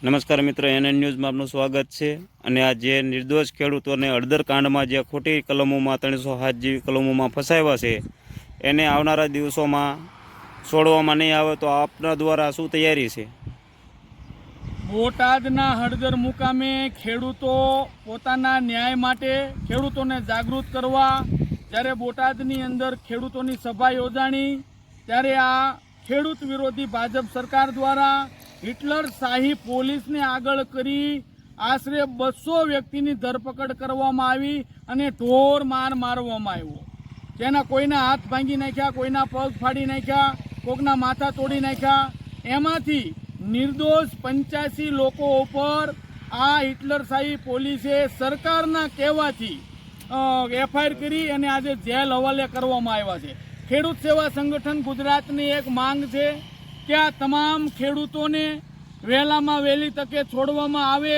નમસ્કાર મિત્ર, એનએન ન્યૂઝમાં આપનું સ્વાગત છે. અને આ જે નિર્દોષ ખેડૂતોને અડધર કાંડમાં જે ખોટી કલમોમાં 307 જેવી કલમોમાં ફસાવ્યા છે, એને આવનારા દિવસોમાં છોડવામાં નહીં આવે તો આપના દ્વારા શું તૈયારી છે? બોટાદના હળદર મુકામે ખેડૂતો પોતાના ન્યાય માટે ખેડૂતોને જાગૃત કરવા જ્યારે બોટાદની અંદર ખેડૂતોની સભા યોજાણી ત્યારે આ ખેડૂત વિરોધી ભાજપ સરકાર દ્વારા હિટલર શાહી પોલીસને આગળ કરી આશરે 200 વ્યક્તિની ધરપકડ કરવામાં આવી અને ઢોર માર મારવામાં આવ્યો. જેના કોઈના હાથ ભાંગી નાખ્યા, કોઈના પગ ફાડી નાખ્યા, કોકના માથા તોડી નાખ્યા. એમાંથી નિર્દોષ 85 લોકો ઉપર આ હિટલર શાહી પોલીસે સરકારના કહેવાથી એફઆઈઆર કરી અને આજે જેલ હવાલે કરવામાં આવ્યા છે. ખેડૂત સેવા સંગઠન ગુજરાતની એક માંગ છે કે આ તમામ ખેડૂતોને વહેલામાં વહેલી તકે છોડવામાં આવે.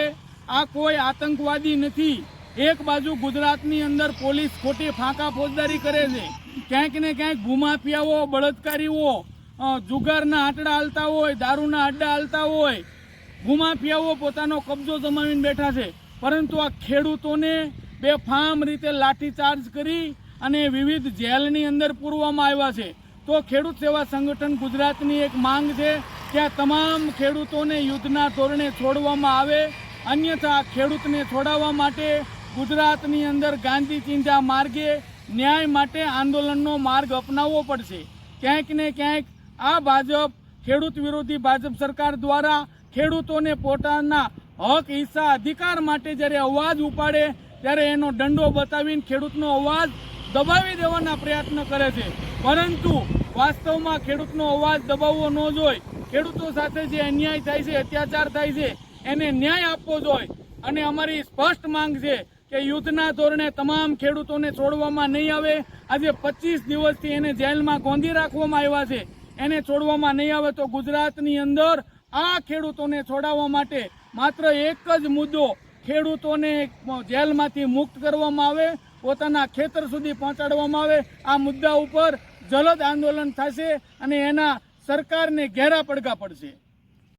આ કોઈ આતંકવાદી નથી. એક બાજુ ગુજરાતની અંદર પોલીસ ખોટી ફાંકા ફોજદારી કરે છે, ક્યાંક ને ક્યાંક ભૂમાફિયાઓ, બળાત્કારીઓ જુગારના આંટડા હાલતા હોય, દારૂના અડ્ડા હાલતા હોય, ભૂમાફિયાઓ પોતાનો કબજો જમાવીને બેઠા છે. પરંતુ આ ખેડૂતોને બેફામ રીતે લાઠીચાર્જ કરી અને વિવિધ જેલની અંદર પૂરવામાં આવ્યા છે. તો ખેડૂત સેવા સંગઠન ગુજરાતની એક માંગ છે કે આ તમામ ખેડૂતોને યુદ્ધના ધોરણે છોડવામાં આવે. અન્યથા ખેડૂતને છોડાવવા માટે ગુજરાતની અંદર ગાંધી ચિંધ્યા માર્ગે ન્યાય માટે આંદોલનનો માર્ગ અપનાવવો પડશે. ક્યાંક ને ક્યાંક આ ભાજપ ખેડૂત વિરોધી ભાજપ સરકાર દ્વારા ખેડૂતોને પોતાના હક, હિસ્સા, અધિકાર માટે જ્યારે અવાજ ઉપાડે ત્યારે એનો દંડો બતાવીને ખેડૂતનો અવાજ દબાવી દેવાના પ્રયત્ન કરે છે. પરંતુ વાસ્તવમાં ખેડૂતનો અવાજ દબાવવો ન જોઈએ. ખેડૂતો સાથે જે અન્યાય થાય છે, અત્યાચાર થાય છે, એને ન્યાય આપવો જોઈએ. અને અમારી સ્પષ્ટ માંગ છે કે યુદ્ધના ધોરણે તમામ ખેડૂતોને છોડવામાં નહીં આવે. આજે 25 દિવસથી એને જેલમાં ગોંધી રાખવામાં આવ્યા છે, એને છોડવામાં નહીં આવે તો ગુજરાતની અંદર આ ખેડૂતોને છોડાવવા માટે માત્ર એક જ મુદ્દો, ખેડૂતોને જેલમાંથી મુક્ત કરવામાં આવે, પોતાના ખેતર સુધી પહોંચાડવામાં આવે. આ મુદ્દા ઉપર જલદ આંદોલન થશે અને એના સરકારને ઘેરા પડઘા પડશે.